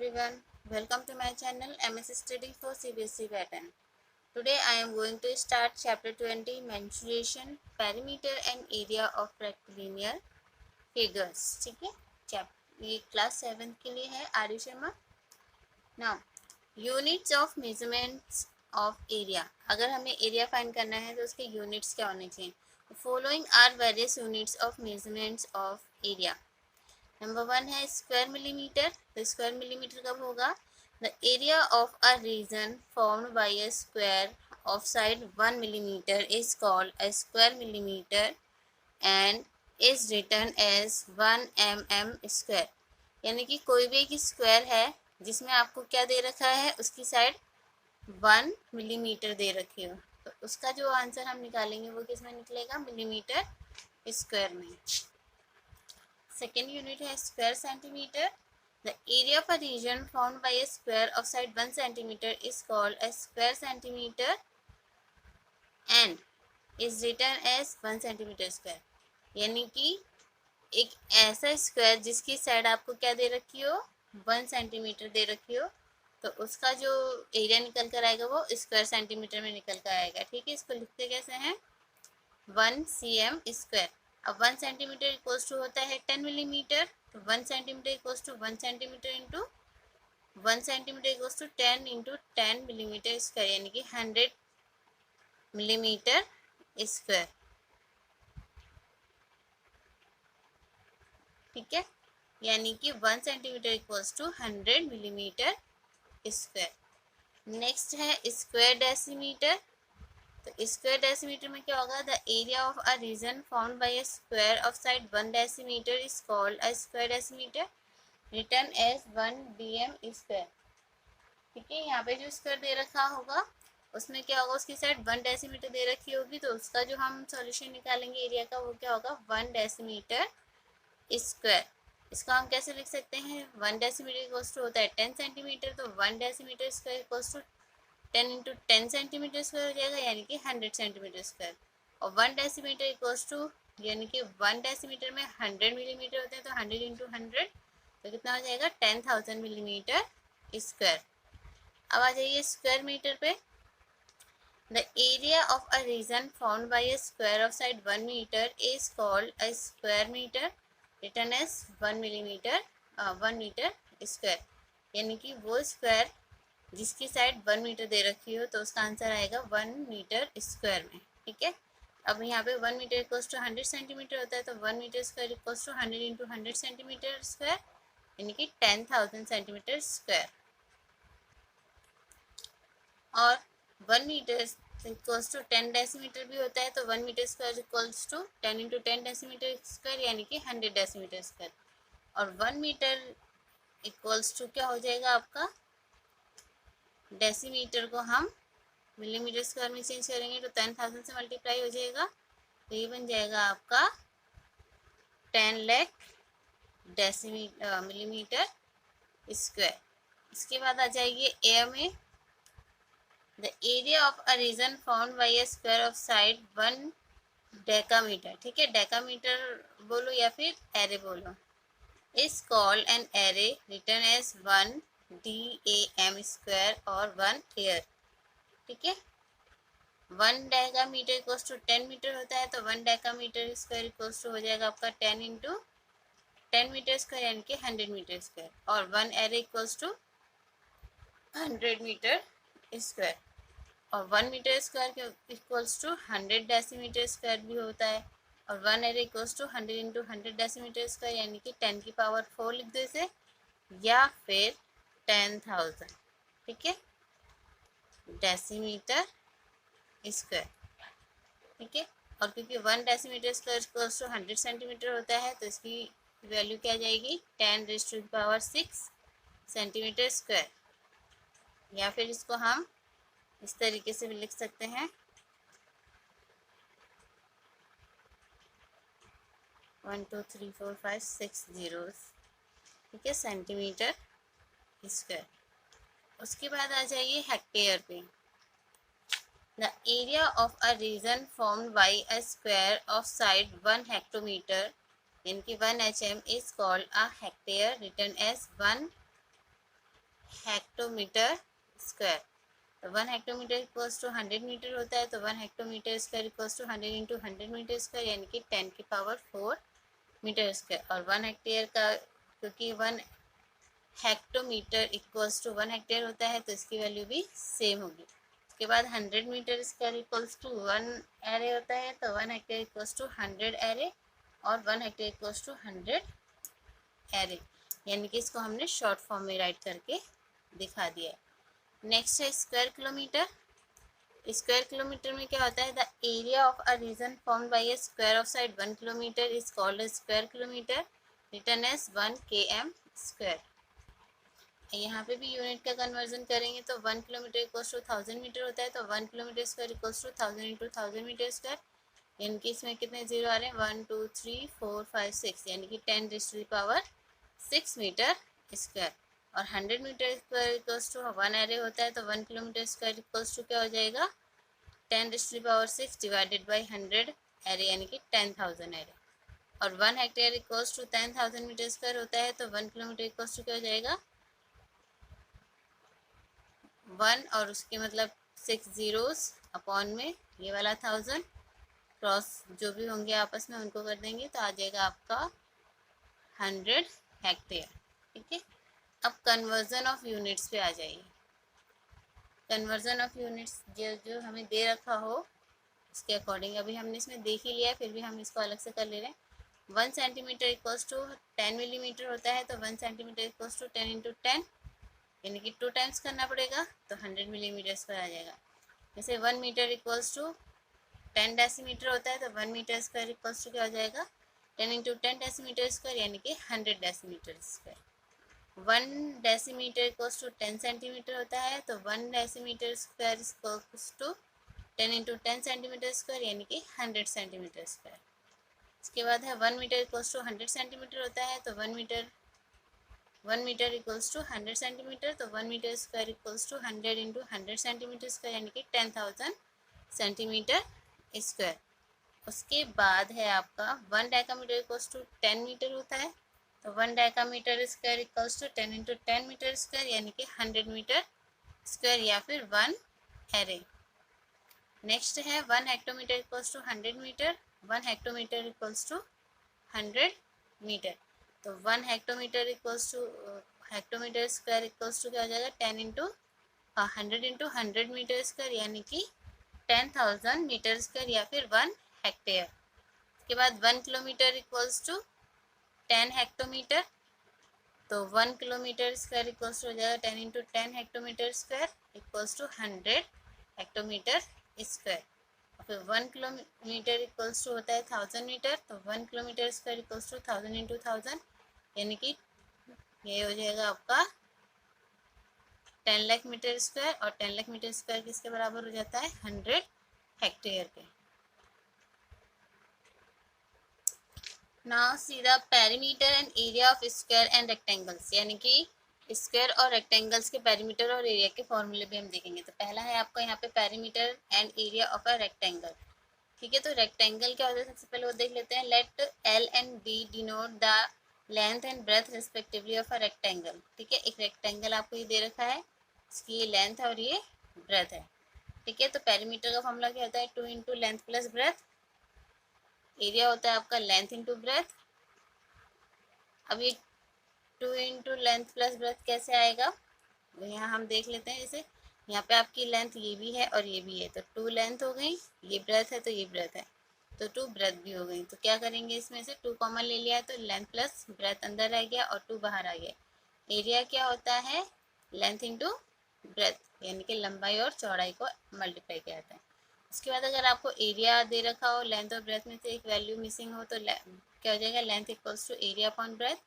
everyone, welcome to my channel MS Study for CBSE pattern. Today I am going to start chapter 20 mensuration, perimeter and area of rectilinear figures. ठीक है, ये class 7 के लिए है R Sharma. Now, units of measurements of area. अगर हमें area find करना है तो उसके यूनिट्स क्या होने चाहिए. Following are various units of measurements of area. Number 1 है स्क्वायर मिलीमीटर. तो स्क्वायर मिलीमीटर कब होगा? The area of a region formed by a square of side 1 millimeter is called a square millimetre and is written as 1 mm square. यानी कि कोई भी एक square है जिसमें आपको क्या दे रखा है, उसकी साइड 1 मिलीमीटर दे रखी हो, तो उसका जो आंसर हम निकालेंगे वो किस में निकलेगा? मिलीमीटर स्क्वायर में. सेकेंड यूनिट है square centimetre. The area of a region found by a square of side 1 centimetre is called a square centimetre and is written as 1 centimetre square. यानी कि एक ऐसा स्क्वायर जिसकी साइड आपको क्या दे रखी हो, 1 सेंटीमीटर दे रखी हो, तो उसका जो एरिया निकल कर आएगा वो स्क्वायर सेंटीमीटर में निकल कर आएगा. ठीक है, इसको लिखते कैसे हैं? 1 cm स्क्वायर. अब 1 सेंटीमीटर इक्वल्स टू होता है 10 मिलीमीटर. तो 1 centimetre equals to 1 centimetre into 1 centimetre equals to 10 into 10 millimetre square, यानी कि 100 मिलीमीटर स्क्वायर. ठीक है, यानी कि 1 centimetre equals to 100 millimetre square. Next है स्क्वायर डेसीमीटर. तो स्क्वायर डेसीमीटर में क्या होगा? The area of a region found by a square of side 1 decimetre is called a square decimetre written as 1 dm square. ठीक है, यहाँ पे जो स्क्वायर दे रखा होगा उसमें क्या होगा, उसकी साइड 1 डेसीमीटर दे रखी होगी, तो उसका जो हम सॉल्यूशन निकालेंगे एरिया का वो क्या होगा? 1 डेसीमीटर स्क्वायर. इसको हम कैसे लिख सकते हैं? 1 डेसीमीटर इक्वल्स टू होता है 10 सेंटीमीटर, तो 1 decimetre square equals to 10 into 10 centimetre square हो जाएगा, यानी कि 100 सेंटीमीटर स्क्वायर. और 1 डेसीमीटर इक्वल्स टू, यानी कि 1 डेसीमीटर में 100 मिलीमीटर होते हैं, तो 100 इंटू 100 तो कितना हो जाएगा? 10,000 मिलीमीटर स्क्वायर. अब आ जाइए स्क्वायर मीटर पे. The area of a region found by a square of side 1 metre is called a square metre written as 1 millimetre 1 metre square. यानी कि वो स्क्वायर जिसकी साइड 1 मीटर दे रखी हो, तो उसका आंसर आएगा 1 मीटर स्क्वायर में. ठीक है, अब यहाँ पे 1 मीटर इक्वल्स टू 100 सेंटीमीटर होता है, तो 1 metre square equals to 100 into 100 centimetre square, यानी कि 10,000 सेंटीमीटर स्क्वायर. और 1 मीटर इक्वल्स टू 10 डेसीमीटर भी होता है, तो 1 metre square equals to 10 into 10 decimetre square, यानी कि 100 डेसीमीटर स्क्वायर. और 1 मीटर इक्वल्स टू क्या हो जाएगा आपका? डेसीमीटर को हम मिलीमीटर स्क्वायर में चेंज करेंगे तो 10,000 से मल्टीप्लाई हो जाएगा, तो ये बन जाएगा आपका 10 लाख मिलीमीटर स्क्वायर. इसके बाद आ जाइए एयर में. The area of a region found by a square of side 1 decametre. ठीक है, डेकामीटर बोलो या फिर एरे बोलो, is called an are written as 1 DAM square और 1 एयर. ठीक है, 1 डेकामीटर इक्वल्स टू 10 मीटर होता है, तो 1 डेकामीटर स्क्वायर इक्वल्स टू हो जाएगा आपका 10 इंटू 10 मीटर स्क्वायर, यानी कि 100 मीटर स्क्वायर. और 1 are equals to 100 metre square. और 1 मीटर स्क्वायर के इक्वल्स टू 100 डेसीमीटर स्क्वायर भी होता है. और 1 are equals to 100 into 100 decimetre square, यानी कि 10 की पावर 4 लिख दो इसे, या फिर 10,000. ठीक है, डेसीमीटर स्क्वायर. ठीक है, और क्योंकि 1 decimetre square equals to 100 centimetre होता है, तो इसकी वैल्यू क्या जाएगी? 10 raise to the power 6 centimetre square. या फिर इसको हम इस तरीके से भी लिख सकते हैं, 1 2 3 4 5 6 zeros. ठीक है, सेंटीमीटर स्क्वायर. उसके बाद आ जाइए हेक्टेयर पे. The area of a region formed by a square of side 1 hectometre यानी कि 1 HM is called a hectare written as 1 hectometre square. तो 1 हेक्टोमीटर इक्वल्स टू 100 मीटर होता है, तो 1 hectometre square equals to 100 into 100 metre square यानी कि 10 की power 4 metre square. और 1 हेक्टेयर का, क्योंकि 1 हेक्टोमीटर इक्वल्स टू 1 हेक्टेयर होता है तो इसकी वैल्यू भी सेम होगी। उसके बाद 100 metre square equals to 1 are होता है, तो 1 हेक्टेयर इक्वल्स टू 100 एरे और 1 हेक्टेयर इक्वल्स टू 100 एरे, यानी कि इसको हमने शॉर्ट फॉर्म में राइट करके दिखा दिया है। नेक्स्ट है स्क्वायर किलोमीटर। स्क्वायर किलोमीटर में क्या होता है, the area of a region formed by a square of side 1 kilometre is called a square kilometre, written as 1 km square. यहाँ पे भी यूनिट का कन्वर्जन करेंगे तो 1 किलोमीटर इक्वल्स टू 1000 मीटर होता है, तो 1 kilometre square equals to 1000 into 1000 metre square, यानी कि इसमें कितने जीरो आ रहे हैं, 1 2 3 4 5 6, यानी कि 10 raised to the power 6 metre square. और 100 metre square equals to 1 are होता है, तो 1 किलोमीटर स्क्वायर इक्वल्स टू क्या हो जाएगा, 10 raised to the power 6 divided by 100 are, यानी कि 10,000 एरे। और 1 hectare equals to 10,000 metre square होता है, तो 1 किलोमीटर इक्वल्स टू क्या हो जाएगा, 1 और उसके मतलब 6 जीरोस अपॉन में ये वाला 1000 क्रॉस जो भी होंगे आपस में उनको कर देंगे तो आ जाएगा आपका 100 हेक्टेयर। ठीक है, अब कन्वर्जन ऑफ यूनिट्स पे आ जाइए। कन्वर्जन ऑफ यूनिट्स जो हमें दे रखा हो उसके अकॉर्डिंग, अभी हमने इसमें देख ही लिया है फिर भी हम इसको अलग से कर ले रहे हैं। 1 सेंटीमीटर इक्वल्स टू 10 मिलीमीटर होता है, तो 1 सेंटीमीटर इक्वल्स टू 10 इंटू 10, यानी कि 2 टाइम्स करना पड़ेगा तो 100 मिलीमीटर स्क्वायर आ जाएगा। जैसे 1 मीटर इक्वल्स टू 10 डेसीमीटर होता है, तो 1 मीटर स्क्वायर इक्वल्स टू क्या हो जाएगा, 10 इंटू 10 डेसीमीटर स्क्वायर, यानी कि 100 decimetre square. 1 decimetre equals to 10 centimetre होता है, तो 1 decimetre square equals to 10 into 10 centimetre square, यानी कि 100 सेंटीमीटर स्क्वायर। इसके बाद है 1 मीटर इक्वल्स टू 100 सेंटीमीटर होता है, तो 1 मीटर इक्वल्स टू 100 सेंटीमीटर, तो 1 metre square equals to 100 into 100 centimetre square, यानी कि 10,000 सेंटीमीटर स्क्वायर। उसके बाद है आपका 1 डेकामीटर इक्वल्स टू 10 मीटर होता है, तो 1 decametre square equals to 10 into 10 metre square, यानी कि 100 मीटर स्क्वायर या फिर 1 एरे। नेक्स्ट है 1 hectometre equals to 100 metre, 1 hectometre equals to 100 metre, तो 1 hectometre equals to hectometre square equals to क्या हो जाएगा, 10 इंटू 100 इंटू 100 मीटर स्क्वायर, यानी कि 10,000 मीटर स्क्वायर या फिर 1 हेक्टेयर। उसके बाद 1 किलोमीटर इक्वल्स टू 10 हेक्टोमीटर, तो 1 किलोमीटर स्क्वायर इक्वल्स टू हो जाएगा 10 into 10 hectometre square equals to 100 hectometre square. फिर 1 किलोमीटर इक्वल्स टू होता है 1000 मीटर, तो 1 kilometre square equals to 1000 into 1000, यानी कि ये हो जाएगा आपका 10 लाख मीटर स्क्वायर, और 10 लाख मीटर स्क्वायर किसके बराबर हो जाता है, 100 हेक्टेयर के। Now see the perimeter and area of square and rectangles, यानी कि स्क्वायर और रेक्टेंगल्स के पेरीमीटर और एरिया के फॉर्मूले भी हम देखेंगे। तो पहला है आपका यहाँ पे perimeter and area of a rectangle. ठीक है, तो रेक्टेंगल क्या होता है, सबसे पहले वो देख लेते हैं। Let L and B denote the length and breadth respectively of a rectangle. ठीक है, एक रेक्टेंगल आपको ये दे रखा है, इसकी ये लेंथ है और ये ब्रेथ है। ठीक है, तो पेरीमीटर का फॉर्मूला क्या होता है, 2 into length plus breath. Area होता है आपका लेंथ इंटू ब्रेथ। अब ये 2 इंटू लेंथ प्लस ब्रेथ कैसे आएगा, तो यहाँ हम देख लेते हैं। जैसे यहाँ पे आपकी लेंथ ये भी है और ये भी है, तो 2 लेंथ हो गई, ये ब्रेथ है तो ये ब्रेथ है, तो 2 ब्रेथ भी हो गई। तो क्या करेंगे, इसमें से 2 कॉमन ले लिया है, तो लेंथ प्लस ब्रेथ अंदर रह गया और 2 बाहर आ गया। एरिया क्या होता है, लेंथ इंटू ब्रेथ, यानी कि लंबाई और चौड़ाई को मल्टीप्लाई किया जाता है। उसके बाद अगर आपको एरिया दे रखा हो, लेंथ और ब्रेथ में से एक वैल्यू मिसिंग हो, तो क्या हो जाएगा, length equals to area upon breadth,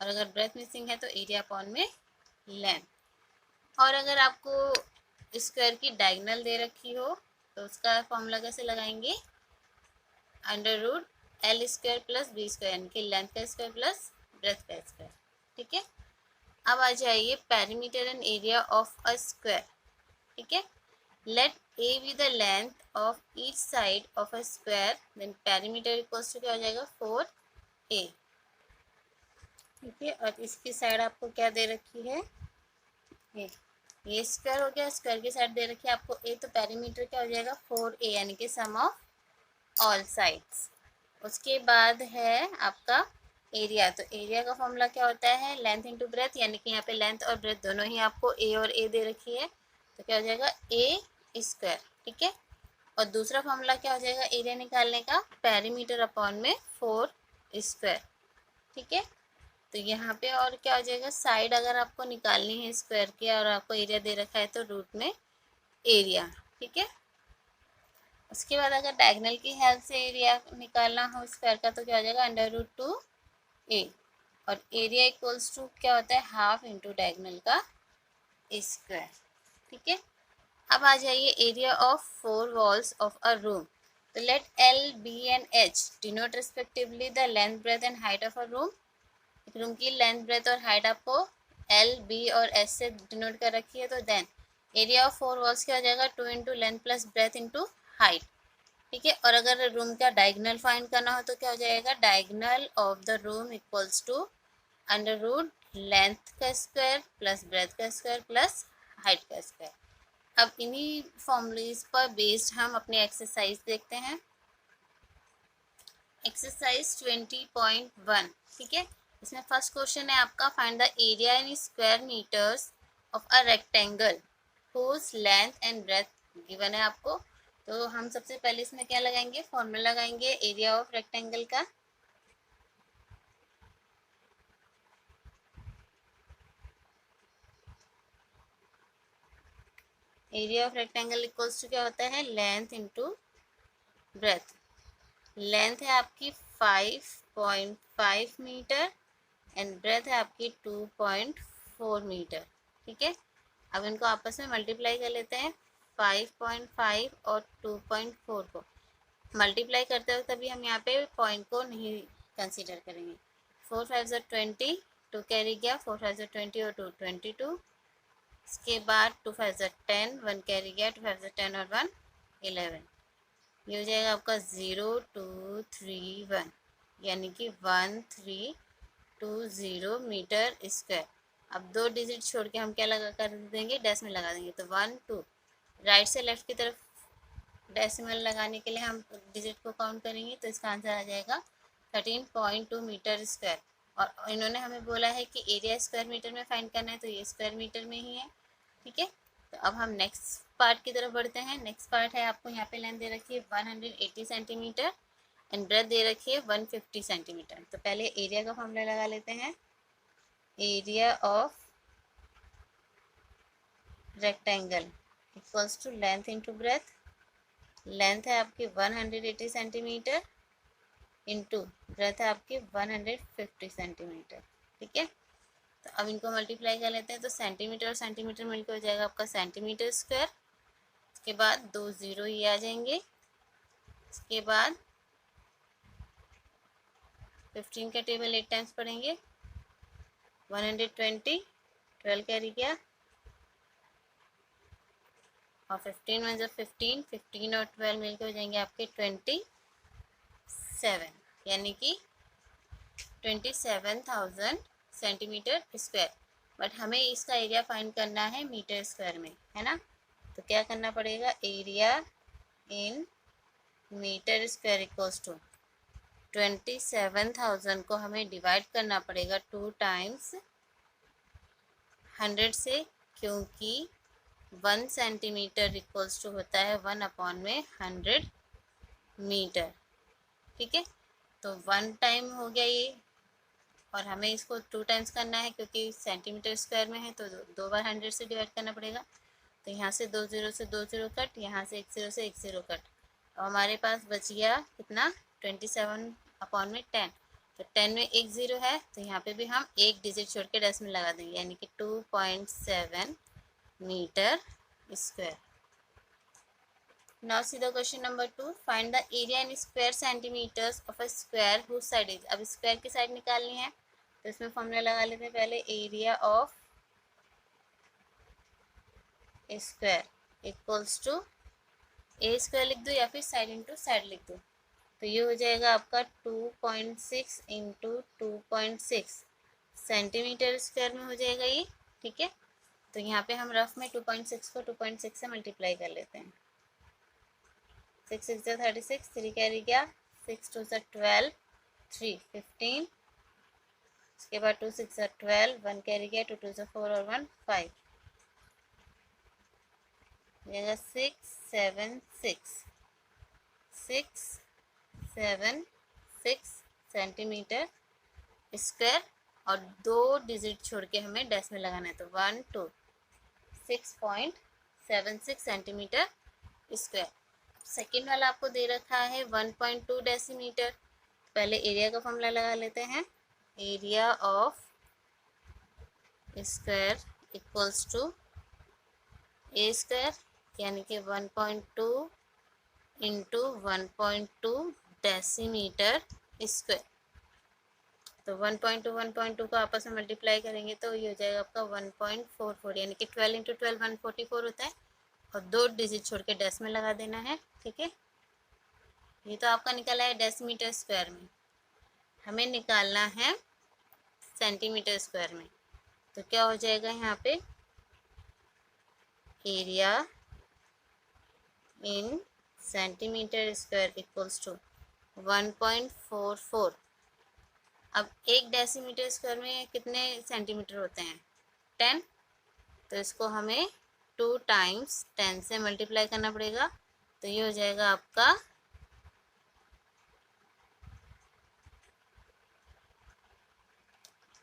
और अगर ब्रेथ मिसिंग है तो एरिया अपॉन में लेंथ। और अगर आपको स्क्वायर की डायगोनल दे रखी हो तो उसका फॉर्मूला कैसे लगाएंगे, under root L square plus B square, यानी कि लेंथ का स्क्वायर प्लस ब्रेथ का स्क्वायर। ठीक है, अब आ जाइए perimeter and area of a square. ठीक है, let a be the length of each side of a square, then perimeter equals to क्या हो जाएगा, 4a। ठीक है, और इसकी साइड आपको क्या दे रखी है, ये स्क्वायर हो गया, स्क्वायर की साइड दे रखी है आपको ए, तो पेरीमीटर क्या हो जाएगा 4a यानी कि सम ऑफ ऑल साइड्स। उसके बाद है आपका एरिया। तो एरिया का फॉर्मूला क्या होता है, लेंथ इंटू ब्रेथ, यानी कि यहाँ पे लेंथ और ब्रेथ दोनों ही आपको ए और ए दे रखी है, तो क्या हो जाएगा ए स्क्वायर। ठीक है, और दूसरा फॉर्मूला क्या हो जाएगा एरिया निकालने का, पेरीमीटर अपॉन में 4 स्क्वायर। ठीक है, तो यहाँ पे और क्या हो जाएगा, साइड अगर आपको निकालनी है स्क्वायर की और आपको एरिया दे रखा है तो रूट में एरिया। ठीक है, उसके बाद अगर डायगोनल की हेल्प से एरिया निकालना हो स्क्वायर का तो क्या हो जाएगा √2a, और एरिया इक्वल्स टू क्या होता है हाफ इंटू डायगोनल का स्क्वायर। ठीक है, अब आ जाइए area of 4 walls of a room. तो let L, B and H denote respectively the length breadth and height of a room. एक रूम की लेंथ ब्रेथ और हाइट आपको L, B और H से डिनोट कर रखी है, तो देन एरिया ऑफ 4 वॉल्स क्या हो जाएगा 2 into length plus breath into height. ठीक है, और अगर रूम का डायगोनल फाइंड करना हो तो क्या हो जाएगा, diagonal of the room equals to √ length का स्क्वायर प्लस ब्रेथ का स्क्वायर प्लस हाइट का स्क्वायर। अब इन्हीं फॉर्मूलेज पर बेस्ड हम अपनी एक्सरसाइज देखते हैं। एक्सरसाइज 20.1। ठीक है, इसमें फर्स्ट क्वेश्चन है आपका, find the area in square metres of a rectangle whose length and breadth given है आपको। तो हम सबसे पहले इसमें क्या लगाएंगे, फॉर्मूला लगाएंगे एरिया ऑफ रेक्टेंगल का। Area of rectangle equals to क्या होता है, लेंथ इंटू ब्रेथ। लेंथ है आपकी 5.5 मीटर एंड ब्रेथ है आपकी 2.4 मीटर। ठीक है, अब इनको आपस में मल्टीप्लाई कर लेते हैं। 5.5 और 2.4 को मल्टीप्लाई करते वक्त अभी हम यहाँ पे पॉइंट को नहीं कंसीडर करेंगे। 4 5 20, 2 कैरी गया, 4 5 20 और 2 22। इसके बाद 2 5 10, 1 कैरी गया, 2 5 10 और 1 11। ये हो जाएगा आपका 0231 यानी कि 1320 मीटर स्क्वायर। अब 2 डिजिट छोड़ के हम क्या लगा कर देंगे, डेसिमल लगा देंगे, तो 1 2। राइट से लेफ्ट की तरफ डेसिमल लगाने के लिए हम डिजिट को काउंट करेंगे, तो इसका आंसर आ जाएगा 13.2 मीटर स्क्वायर। और इन्होंने हमें बोला है कि एरिया स्क्वायर मीटर में फाइंड करना है, तो ये स्क्वायर मीटर में ही है। ठीक है, तो अब हम नेक्स्ट पार्ट की तरफ बढ़ते हैं। नेक्स्ट पार्ट है आपको यहाँ पे लेंथ दे रखी है 180 सेंटीमीटर एंड ब्रेथ दे रखी है 150 सेंटीमीटर। तो पहले एरिया का फॉर्मूला लगा लेते हैं। Area of rectangle equals to length into breadth. Length है आपकी 180 सेंटीमीटर इंटू ब्रेथ है आपकी 150 सेंटीमीटर। ठीक है, तो अब इनको मल्टीप्लाई कर लेते हैं, तो सेंटीमीटर और सेंटीमीटर मिलकर हो जाएगा आपका सेंटीमीटर स्क्वायर। इसके बाद 2 0 ये आ जाएंगे। इसके बाद 15 का टेबल 8 टाइम्स पढ़ेंगे, 120, 12 कैरी किया, और 15 में जब 15 15 और 12 मिलकर हो जाएंगे आपके 27, यानी कि 27,000 सेंटीमीटर स्क्वायर। बट हमें इसका एरिया फाइंड करना है मीटर स्क्वायर में, है ना। तो क्या करना पड़ेगा, area in metre square equals to 27,000 को हमें डिवाइड करना पड़ेगा 2 टाइम्स 100 से, क्योंकि 1 सेंटीमीटर इक्वल्स टू होता है 1/100 मीटर। ठीक है, तो 1 टाइम हो गया ये, और हमें इसको 2 टाइम्स करना है क्योंकि सेंटीमीटर स्क्वायर में है, तो 2 बार 100 से डिवाइड करना पड़ेगा। तो यहाँ से 2 0 से 2 0 कट, यहाँ से 1 0 से 1 0 कट, और हमारे पास बच गया कितना 27/10। तो 10 में 1 0 है, तो यहाँ पे भी हम एक डिजिट छोड़ के डेसिमल लगा देंगे, यानी कि 2.7 metre square. Now see the question number 2. Find the area in square centimeters of a square whose side is. अब स्क्वायर की साइड निकालनी है, तो इसमें फॉर्मूला लगा लेते हैं पहले। Area of square equals to a square लिख दो या फिर साइड इंटू साइड लिख दो, तो ये हो जाएगा आपका 2.6 इंटू 2.6 सेंटीमीटर स्क्वायर में हो जाएगा ये। ठीक है, तो यहाँ पे हम रफ में 2.6 को 2.6 से मल्टीप्लाई कर लेते हैं। 6 6 जा 36, 3 कैरी गया, 6 2 जा 12, 3 15, उसके बाद 2 6 जा 12, 1 कैरी गया, 2 2 जा 4 और 1 5, जगह 6 7 6 6 7 6 सेंटीमीटर स्क्वायर, और 2 डिजिट छोड़ के हमें डेसिमल लगाना है, तो 1 2 6.76 सेंटीमीटर स्क्वायर। सेकेंड वाला आपको दे रखा है 1.2 डेसीमीटर। पहले एरिया का फॉर्मूला लगा लेते हैं। Area of square equals to a square, यानी कि 1.2 इंटू 1.2 डेसीमीटर स्क्वायर। तो 1.2 को आपस में मल्टीप्लाई करेंगे तो ये हो जाएगा आपका 1.44, यानी कि 12 इंटू 12 144 होता है, और 2 डिजिट छोड़ के डेसिमल लगा देना है। ठीक है, ये तो आपका निकला है डेसीमीटर स्क्वायर में। हमें निकालना है सेंटीमीटर स्क्वायर में। तो क्या हो जाएगा यहाँ पे, area in centimetre square equals to 1.44। अब एक डेसीमीटर स्क्वायर में कितने सेंटीमीटर होते हैं, 10, तो इसको हमें 2 टाइम्स 10 से मल्टीप्लाई करना पड़ेगा। तो ये हो जाएगा आपका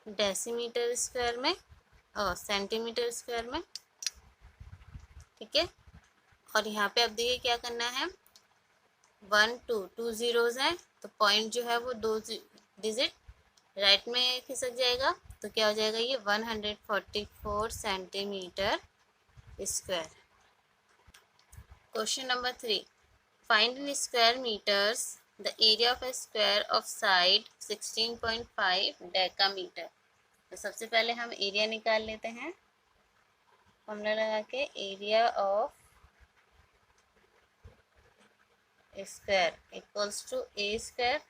डेसीमीटर स्क्वायर में और सेंटीमीटर स्क्वायर में। ठीक है, और यहाँ पे अब देखिए क्या करना है, 1 2 2 जीरोज हैं, तो पॉइंट जो है वो 2 डिजिट राइट में खिसक जाएगा। तो क्या हो जाएगा, ये 144 centimetre square. Question number 3, find in square metres the area of a square of side 16.5 decametre. तो सबसे पहले हम एरिया निकाल लेते हैं, फॉर्मूला लगा के, area of square equals to a square,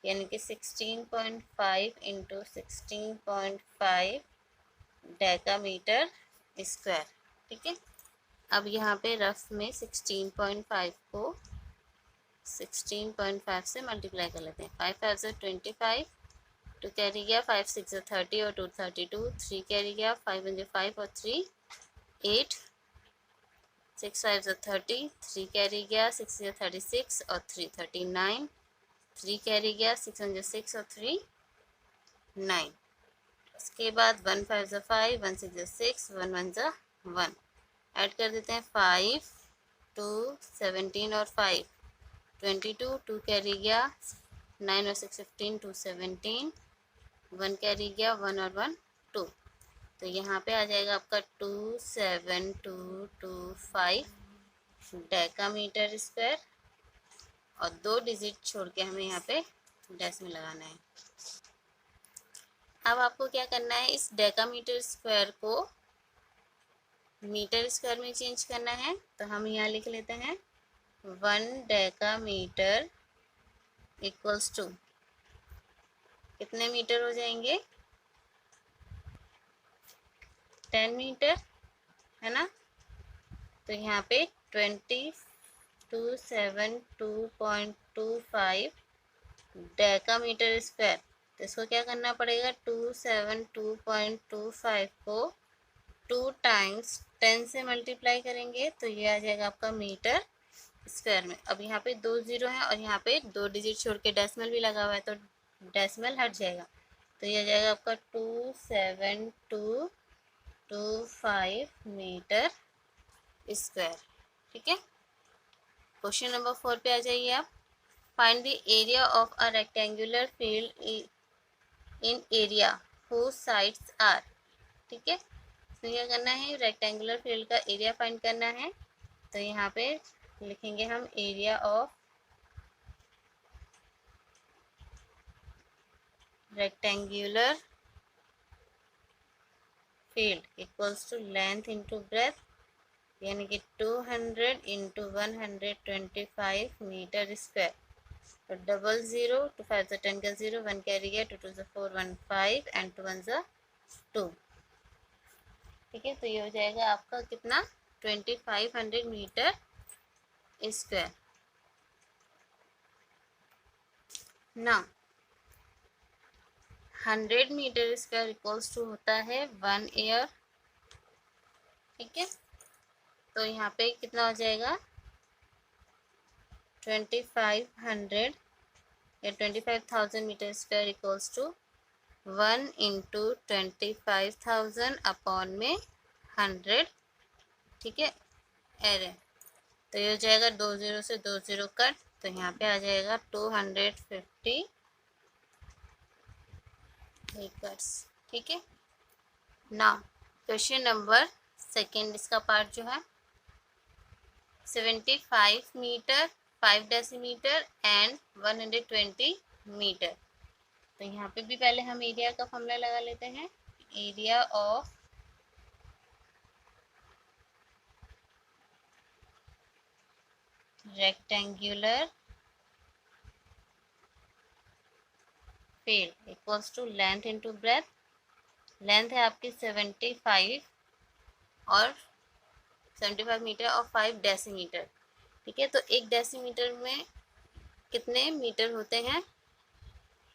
यानी कि 16.5 इंटू 16.5 डेकामीटर स्क्वायर। ठीक है, अब यहाँ पे रफ में 16.5 को 16.5 से मल्टीप्लाई कर लेते हैं। 5 5 से 25, 2 कैरी गया, 5 6 से 30 और 2 32, 3 कैरी गया, 5 1 5 और 3 8, 6 5 से 30, 3 कैरी गया, 6 से 36 और 3 39, 3 कैरी गया, 6 1 6 और 3 9। उसके बाद 1 5 5, 1 6 6, 1 1 1, ऐड कर देते हैं। 5 2 17 और 5 22, 2 कैरी गया, 9 और 6 15, 2 17, 1 कैरी गया, 1 और 1 2। तो यहाँ पे आ जाएगा आपका 27225 डेकामीटर स्क्वायर, और 2 डिजिट छोड़ के हमें यहाँ पे डेसिमल लगाना है। अब आपको क्या करना है, इस डेकामीटर स्क्वायर को मीटर स्क्वायर में चेंज करना है। तो हम यहाँ लिख लेते हैं 1 डेकामीटर इक्वल्स टू कितने मीटर हो जाएंगे, 10 मीटर, है ना। तो यहाँ पे 272.25 डेकामीटर स्क्वायर। तो इसको क्या करना पड़ेगा, 272.25 को 2 टाइम्स 10 से मल्टीप्लाई करेंगे, तो ये आ जाएगा आपका मीटर स्क्वायर में। अब यहाँ पे 2 जीरो है और यहाँ पे 2 डिजिट छोड़ के डेसिमल भी लगा हुआ है, तो डेसिमल हट जाएगा। तो ये आ जाएगा आपका 27225 मीटर स्क्वायर। ठीक है, क्वेश्चन नंबर 4 पे आ जाइए आप। Find the area of a rectangular field in area whose sides are. ठीक है, तो क्या करना है, रेक्टेंगुलर फील्ड का एरिया फाइंड करना है। तो यहाँ पे लिखेंगे हम area of rectangular field equals to length into breadth, यानी कि 200 इंटू 125 मीटर स्क्वायर। तो 00, 2 5 से 10 का 0, 1 कैरी गया, 2 2 से 4 1 5 एंड 2 1 से 2। ठीक है, तो ये हो जाएगा आपका कितना 2500 मीटर स्क्वायर। ना 100 मीटर स्क्वायर इक्वल्स टू होता है 1 एयर। ठीक है, तो यहाँ पे कितना हो जाएगा 2500 या 25,000 metre square equals to 1 into 25,000 upon में 100। ठीक है, एरे तो ये हो जाएगा 2 0 से 2 0 कट, तो यहाँ पे आ जाएगा 250 एकर्स। ठीक है, नाउ क्वेश्चन नंबर सेकेंड, इसका पार्ट जो है 75 मीटर 5 डेसीमीटर एंड 120 मीटर। तो यहाँ पे भी पहले हम एरिया का फॉर्मूला लगा लेते हैं। Area of rectangular field equals to length into breadth. Length है आपकी 75 और 75 मीटर और 5 डेसीमीटर। ठीक है, तो 1 डेसीमीटर में कितने मीटर होते हैं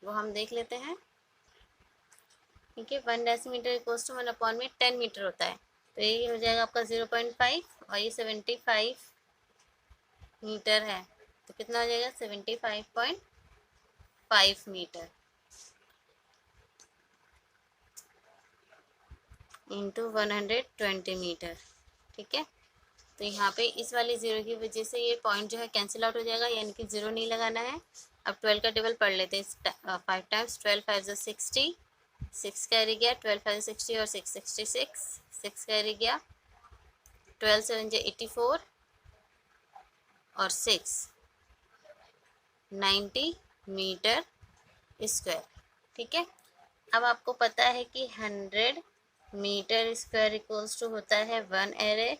वो हम देख लेते हैं। ठीक है, 1 डेसीमीटर इक्वल्स टू 1 अपॉन में 10 मीटर होता है, तो ये हो जाएगा आपका 0.5 और ये 75 मीटर है, तो कितना हो जाएगा 75.5 मीटर इंटू 120 मीटर। ठीक है, तो यहाँ पे इस वाले ज़ीरो की वजह से ये पॉइंट जो है कैंसिल आउट हो जाएगा, यानी कि ज़ीरो नहीं लगाना है। अब 12 का टेबल पढ़ लेते हैं। 5 टाइम्स 12 5 60, 6 कैरी गया, 12 5 60 और 6 66, 6 कैरी गया, 12 7 84 और 6 90 मीटर स्क्वायर। ठीक है, अब आपको पता है कि 100 मीटर स्क्वायर इक्वल्स टू होता है 1 एरे,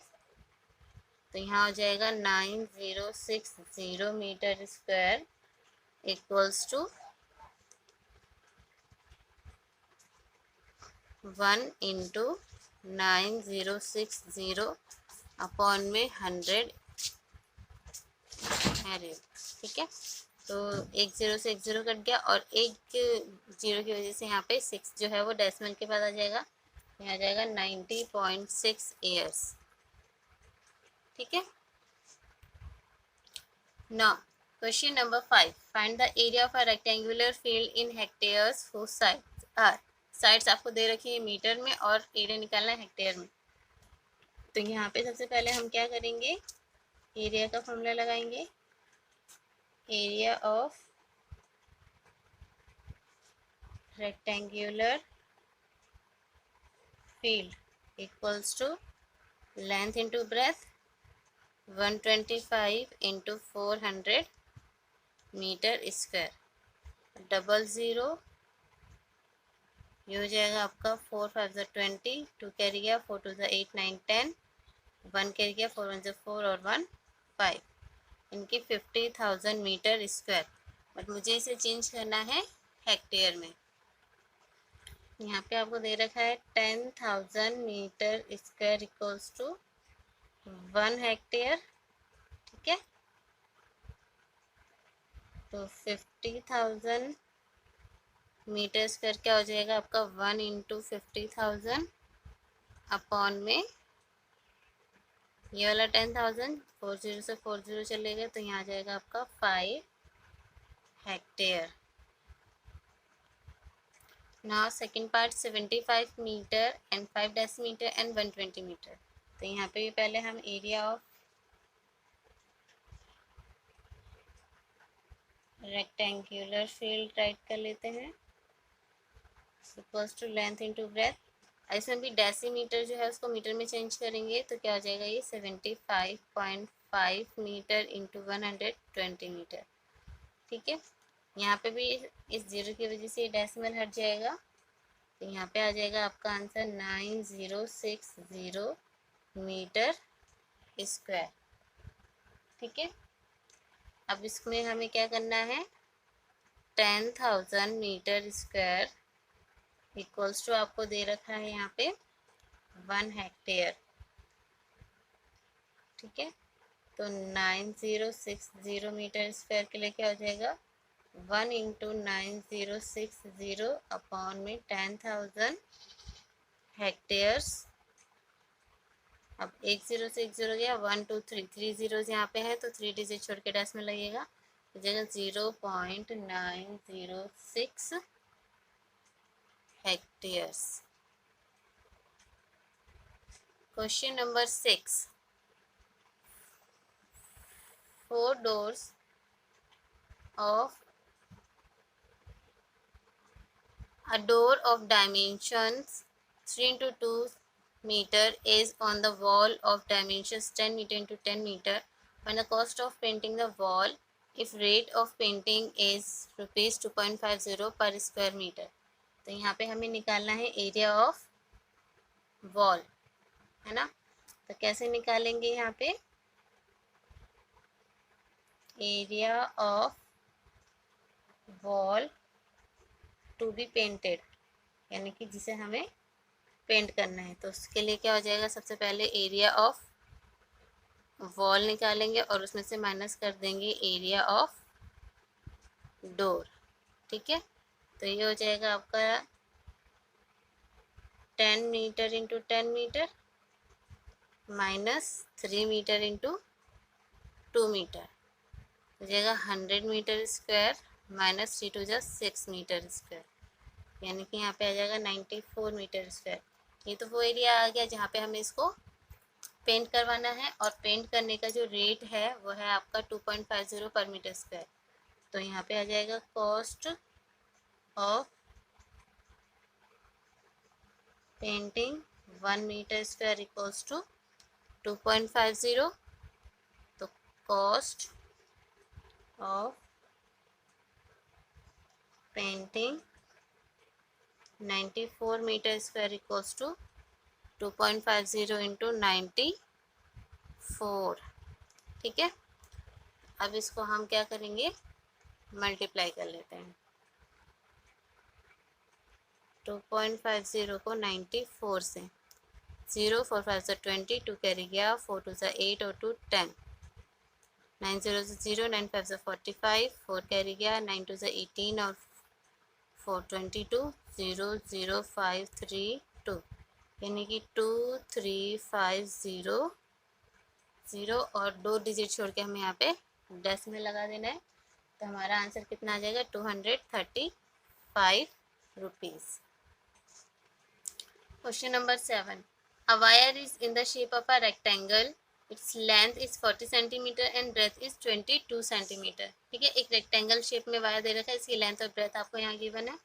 तो यहाँ हो जाएगा 9060 metre square equals to 1 into 9060 upon में 100 एरे। ठीक है, तो एक ज़ीरो से एक ज़ीरो कट गया और एक ज़ीरो की वजह से यहाँ पे 6 जो है वो डेसिमल के बाद आ जाएगा, यहाँ आ जाएगा 90.6 ईयर्स। ठीक है, now question number 5, find the area of a rectangular field in hectares whose sides are. Sides आपको दे रखी है मीटर में और एरिया निकालना है हेक्टेयर में। तो यहाँ पे सबसे पहले हम क्या करेंगे, एरिया का फॉर्मूला लगाएंगे। Area of rectangular field equals to length into breadth 125 into 400 metre square, double zero, ये हो जाएगा आपका 4 5 20, 2 कैरी गया, 4 2 8 9 10, 1 कैरी गया, 4 1 4 और 1 5, इनकी 50,000 मीटर स्क्वायर। बट मुझे इसे चेंज करना है हेक्टेयर में। यहाँ पे आपको दे रखा है 10,000 metre square equals to 1 hectare. ठीक है, तो 50,000 मीटर स्क्वायर क्या हो जाएगा आपका 1 इंटू 50,000 अपॉन में ये वाला 10,000, 4 0 से 4 0 चलेगा, तो यहाँ आ जाएगा आपका 5 hectare. Now second part 75 metre and 5 decimetre and 120 metre. तो यहाँ पे भी पहले हम area of rectangular field right कर लेते हैं equals to length into breadth. इसमें भी डेसीमीटर जो है उसको मीटर में चेंज करेंगे, तो क्या हो जाएगा ये 75.5 मीटर इंटू 120 मीटर। ठीक है, यहाँ पे भी इस ज़ीरो की वजह से डेसिमल हट जाएगा, तो यहाँ पे आ जाएगा आपका आंसर 9060 मीटर स्क्वायर। ठीक है, अब इसमें हमें क्या करना है, 10,000 मीटर स्क्वायर इक्वल्स टू आपको दे रखा है यहाँ पे 1 हेक्टेयर, ठीक है। तो 9060 मीटर स्क्वायर के लिए क्या हो जाएगा, 1 इंटू 9060 अपॉन में 10,000 हेक्टेयर्स। अब एक जीरो से एक जीरो गया, 1 2 3 जीरोज यहाँ पे है तो 3 डिजिट छोड़ के डैश में लगेगा, हो जाएगा 0.906 hectares. Question number 6, 4 doors of a door of dimensions 3 into 2 meter is on the wall of dimensions 10 meter into 10 meter. When the cost of painting the wall if rate of painting is rupees 2.50 per square meter. तो यहाँ पे हमें निकालना है area of wall, है ना। तो कैसे निकालेंगे, यहाँ पे area of wall to be painted, यानी कि जिसे हमें पेंट करना है। तो उसके लिए क्या हो जाएगा, सबसे पहले एरिया ऑफ वॉल निकालेंगे और उसमें से माइनस कर देंगे एरिया ऑफ डोर, ठीक है। तो ये हो जाएगा आपका 10 metre into 10 metre minus 3 metre into 2 metre, हो जाएगा 100 metre square minus 3 2 6 metre square, यानी कि यहाँ पे आ जाएगा 94 मीटर स्क्वायर। ये तो वो एरिया आ गया जहाँ पे हमें इसको पेंट करवाना है, और पेंट करने का जो रेट है वो है आपका 2.50 पर मीटर स्क्वायर। तो यहाँ पे आ जाएगा cost of painting 1 metre square equals to 2.50। तो cost of painting 94 metre square equals to 2.50 into 94, ठीक है। अब इसको हम क्या करेंगे, मल्टीप्लाई कर लेते हैं। 2.50 को 94 से, 0 4 5 से 20, 2 कैरी गया, 4 2 से 8 और 2 10, 9 0 से 0, 9 5 से 45, 4 कैरी गया, 9 2 से 18 और 4 22, 0 0 5 3 2, यानी कि 2 3 5 0 0 और 2 डिजिट छोड़ के हमें यहाँ पे 10 में लगा देना है। तो हमारा आंसर कितना आ जाएगा, 235 rupees. Question number 7, a wire is in the shape of a rectangle, its length is 40 centimetre and breadth is 22 centimetre, ठीक है। एक रेक्टेंगल शेप में वायर दे रखा है, इसकी लेंथ और ब्रेथ आपको यहाँ गिवन है।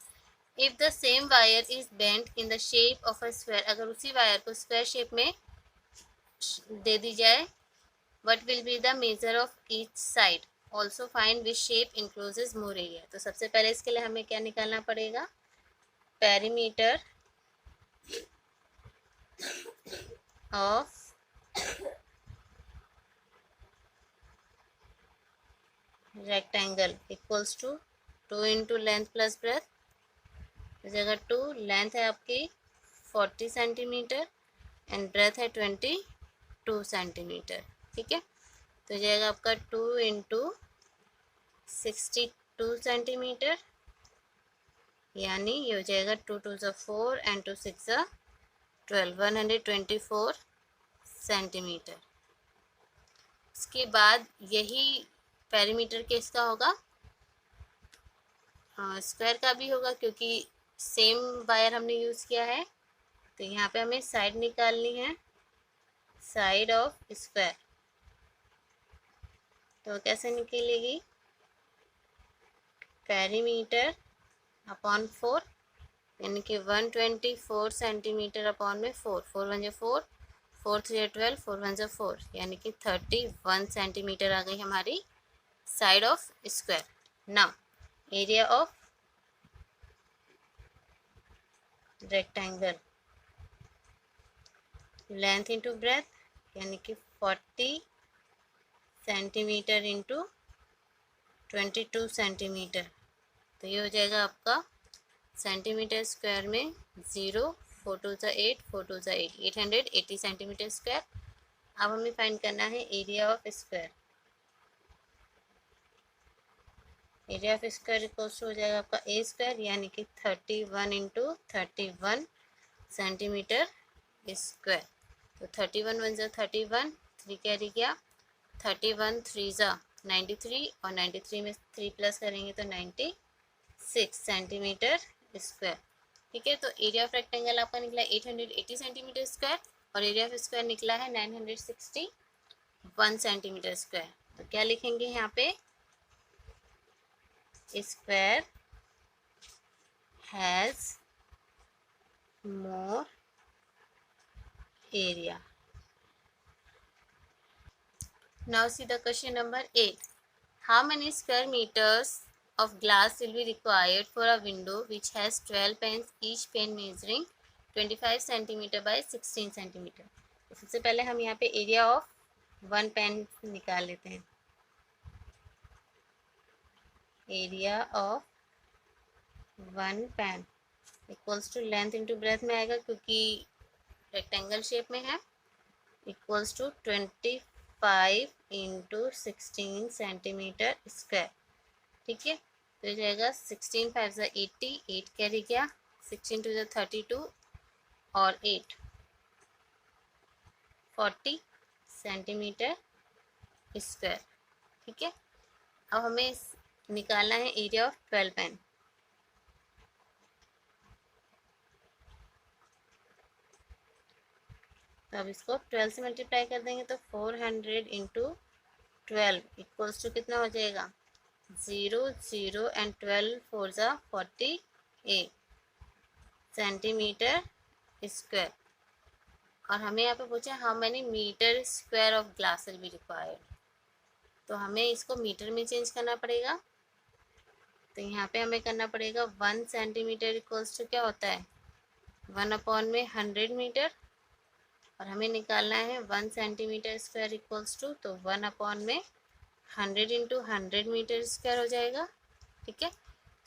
If the same wire is bent in the shape of a square, अगर उसी वायर को स्क्वायर शेप में दे दी जाए, what will be the measure of each side, also find which shape encloses more area। तो सबसे पहले इसके लिए हमें क्या निकालना पड़ेगा, perimeter of rectangle equals to 2 into length plus breadth, जगह 2, लेंथ है आपकी 40 सेंटीमीटर एंड ब्रेथ है 22 सेंटीमीटर, ठीक है। तो जाएगा आपका 2 इंटू 62 सेंटीमीटर, यानी ये हो जाएगा 2 2 4 एंड 2 6 12, 124 सेंटीमीटर। इसके बाद यही पेरीमीटर किसका होगा, स्क्वायर का भी होगा, क्योंकि सेम वायर हमने यूज़ किया है। तो यहाँ पे हमें साइड निकालनी है, साइड ऑफ स्क्वायर। तो कैसे निकलेगी, पेरीमीटर अपॉन 4, यानी कि 124 सेंटीमीटर अपॉन में 4, 4 1 4, 4 3 12, 4 1 4, यानी कि 31 सेंटीमीटर आ गई हमारी side of square. Now area of rectangle, length into breadth, यानी कि 40 सेंटीमीटर इंटू 22 सेंटीमीटर। तो ये हो जाएगा आपका सेंटीमीटर स्क्वायर में 0 4 टू ज़ा 8, 4 टू ज़ा 8, 880 सेंटीमीटर स्क्वायर। अब हमें फाइंड करना है area of square. Area of square equals to हो जाएगा आपका ए स्क्वायर, यानी कि 31 इंटू 31 सेंटीमीटर स्क्वायर। तो 31 वन ज़ा 31, 3 कैरी गया, 31 3 ज़ा 93, और 93 में 3 प्लस करेंगे तो 96 सेंटीमीटर स्क्वायर। ठीक है, तो एरिया ऑफ रेक्टेंगल आपका निकला 880 सेंटीमीटर स्क्वायर, और एरिया ऑफ स्क्वायर निकला है 961 सेंटीमीटर स्क्वायर। तो क्या लिखेंगे यहाँ पे, square has more area. Now see the question number 8. How many square meters of glass will be required for a window which has 12 panes, each pane measuring 25 centimeter by 16 centimeter? तो सबसे पहले हम यहाँ पे एरिया ऑफ वन पेन निकाल लेते हैं। Area of one pane equals to length into breadth में आएगा, क्योंकि रेक्टेंगल शेप में है, इक्वल्स टू 25 इंटू 16 सेंटीमीटर स्क्वायर। ठीक है, तो हो जाएगा 16 5 ज़ा 80, 8 कैरी गया, 16 2 ज़ा 32, और 8 40 सेंटीमीटर स्क्वायर। ठीक है, अब हमें निकालना है एरिया ऑफ 12 पेन। तो अब इसको 12 से मल्टीप्लाई कर देंगे तो 400 इंटू 12 इक्वल्स टू कितना हो जाएगा, 0 0 एंड 12 4 ज़ा 48 सेंटीमीटर स्क्वायर। और हमें यहाँ पे पूछा how many metre square of glass will be required. तो हमें इसको मीटर में चेंज करना पड़ेगा। तो यहाँ पे हमें करना पड़ेगा 1 सेंटीमीटर इक्वल्स टू क्या होता है, 1/100 मीटर, और हमें निकालना है 1 सेंटीमीटर स्क्वायर इक्वल्स टू, तो 1/100 इंटू 100 मीटर स्क्वायर हो जाएगा। ठीक है,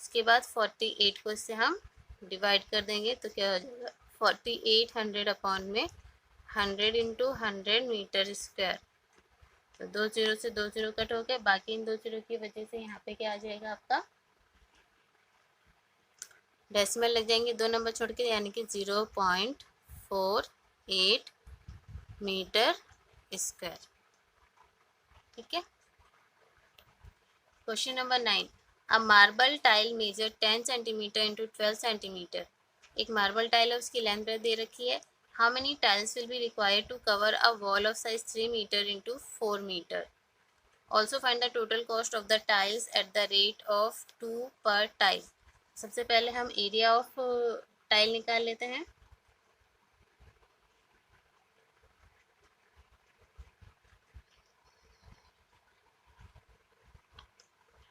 इसके बाद 48 को इससे हम डिवाइड कर देंगे तो क्या हो जाएगा, 4800 100 इंटू 100 मीटर स्क्वायर। तो 2 जीरो से 2 जीरो कट हो गया, बाकी इन 2 जीरो की वजह से यहाँ पे क्या आ जाएगा आपका, डेसिमल लग जाएंगे 2 नंबर छोड़ के, यानी कि 0.48 मीटर स्क्वायर। ठीक है, question number 9। A marble tile measure 10 centimetre into 12 centimetre. एक मार्बल टाइल है, उसकी लेंथ दे रखी है। How many tiles will be required to cover a wall of size 3 metre into 4 metre. Also find the total cost of the tiles at the rate of 2 per tile. सबसे पहले हम area of tile निकाल लेते हैं।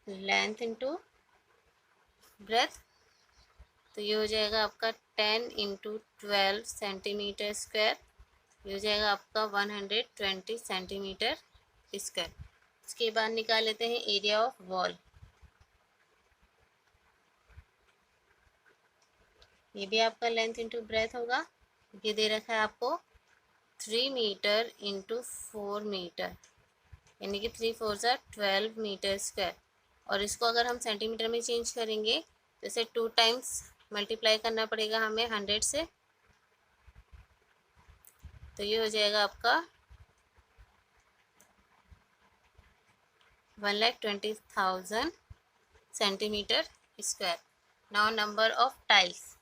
Length into breath, तो ये हो जाएगा आपका 10 इंटू 12 सेंटीमीटर स्क्वायर, ये हो जाएगा आपका 120 सेंटीमीटर स्क्वायर। उसके बाद निकाल लेते हैं एरिया ऑफ वॉल। ये भी आपका लेंथ इंटू ब्रेथ होगा, ये दे रखा है आपको 3 मीटर इंटू 4 मीटर, यानी कि 3 4 ज़ा 12 मीटर स्क्वायर। और इसको अगर हम सेंटीमीटर में चेंज करेंगे तो इसे 2 टाइम्स मल्टीप्लाई करना पड़ेगा हमें 100 से, तो ये हो जाएगा आपका 1,20,000 centimetre square. Now number of tiles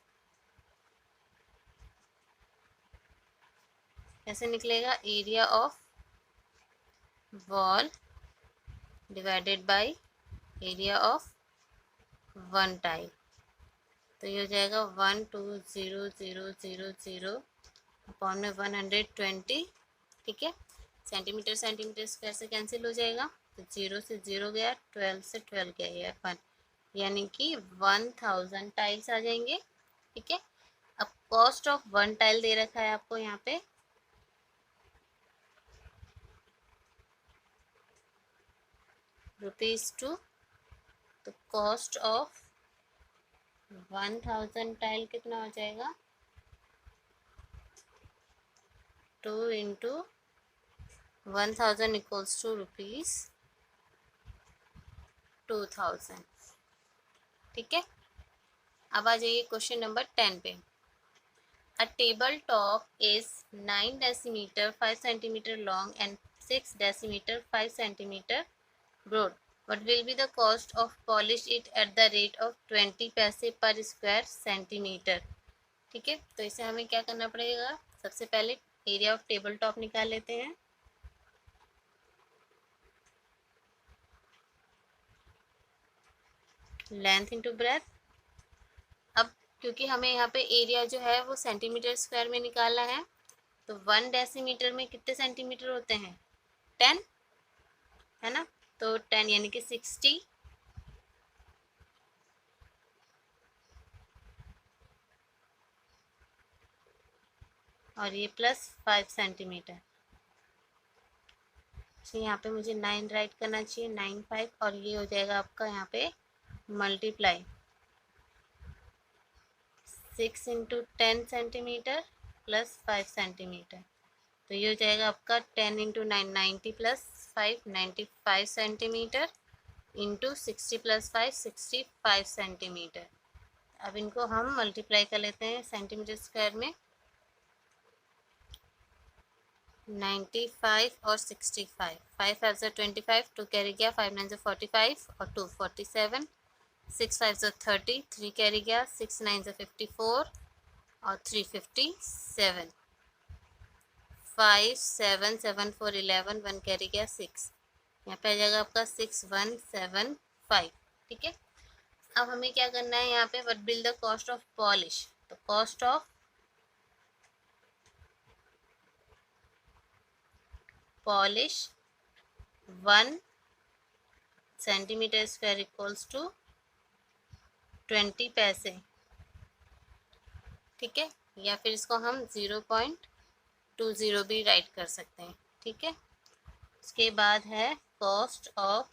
कैसे निकलेगा, area of wall divided by area of one tile, तो ये हो जाएगा 120,000 अपॉन में 120। ठीक है, सेंटीमीटर सेंटीमीटर स्क्वायर से कैंसिल हो जाएगा, तो 0 से 0 गया, 12 से 12 गया, ये 1, यानी कि 1000 टाइल्स आ जाएंगे। ठीक है, अब कॉस्ट ऑफ वन टाइल दे रखा है आपको यहाँ पे ₹2, तो कॉस्ट ऑफ 1000 टाइल कितना हो जाएगा, 2 into 1000 equals to rupees 2000। ठीक है, अब आ जाइए क्वेश्चन नंबर 10 पे। A table top is 9 decimeter 5 centimeter long and 6 decimeter 5 centimeter broad. What will be the cost of polish it at the rate of 20 पैसे per square centimeter? ठीक है, तो इसे हमें क्या करना पड़ेगा, सबसे पहले एरिया ऑफ टेबल टॉप निकाल लेते हैं। Length into breath. अब क्योंकि हमें यहाँ पे एरिया जो है वो सेंटीमीटर स्क्वायर में निकालना है, तो 1 डेसीमीटर में कितने सेंटीमीटर होते हैं, 10 है ना, तो 10 यानी कि 60 और ये प्लस 5 सेंटीमीटर। यहाँ पे मुझे 9 राइट करना चाहिए, 9 5, और ये हो जाएगा आपका यहाँ पे multiply 6 into 10 centimetre plus 5 centimetre, तो ये हो जाएगा आपका 10 into 9 90 plus 5 95 centimetre into 60 plus 5 65 centimetre. अब इनको हम मल्टीप्लाई कर लेते हैं सेंटीमीटर स्क्वायर में। 95 और 65, 5 5 से 25, 2 कैरी गया, 5 9 से 45 और 2 47, 6 5 से 30, 3 कैरी गया, 6 9 से 54 और 3 57, 5 7 7 4 11, 1 कैरी गया 6, यहाँ पे आ जाएगा आपका 6175। ठीक है, अब हमें क्या करना है यहाँ पे, what will the cost of polish, तो cost of polish 1 centimetre square equals to 20 पैसे। ठीक है, या फिर इसको हम 0.20 भी राइट कर सकते हैं। ठीक है, उसके बाद है cost of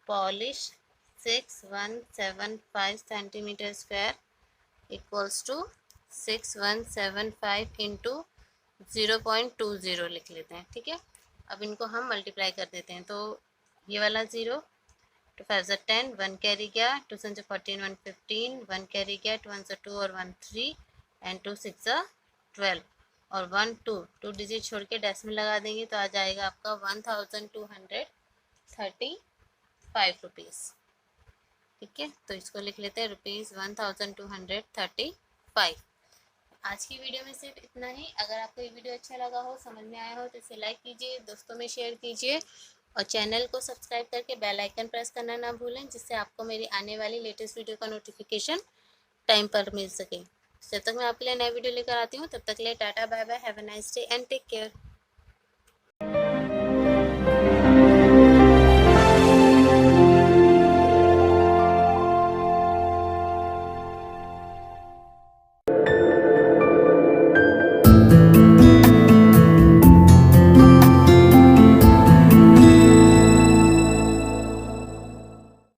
polish 6175 centimetre square equals to 6175 into 0.20 लिख लेते हैं। ठीक है, अब इनको हम मल्टीप्लाई कर देते हैं, तो ये वाला 0, 2 5 से 10, 1 कैरी गया, 2 7 से 14, 1 15, 1 कैरी गया, 2 1 से 2 और 1 3 एंड 2 6 से 12 और 1 2 डिजिट छोड़ के डेसिमल लगा देंगे तो आ जाएगा आपका 1235 रुपीज़। ठीक है, तो इसको लिख लेते हैं रुपीज़ 1235। आज की वीडियो में सिर्फ इतना ही। अगर आपको ये वीडियो अच्छा लगा हो, समझ में आया हो, तो इसे लाइक कीजिए, दोस्तों में शेयर कीजिए और चैनल को सब्सक्राइब करके बेल आइकन प्रेस करना ना भूलें, जिससे आपको मेरी आने वाली लेटेस्ट वीडियो का नोटिफिकेशन टाइम पर मिल सके। जब तक मैं आपके लिए नया वीडियो लेकर आती हूँ, तब तक के लिए tata bye bye, have a nice day and take care.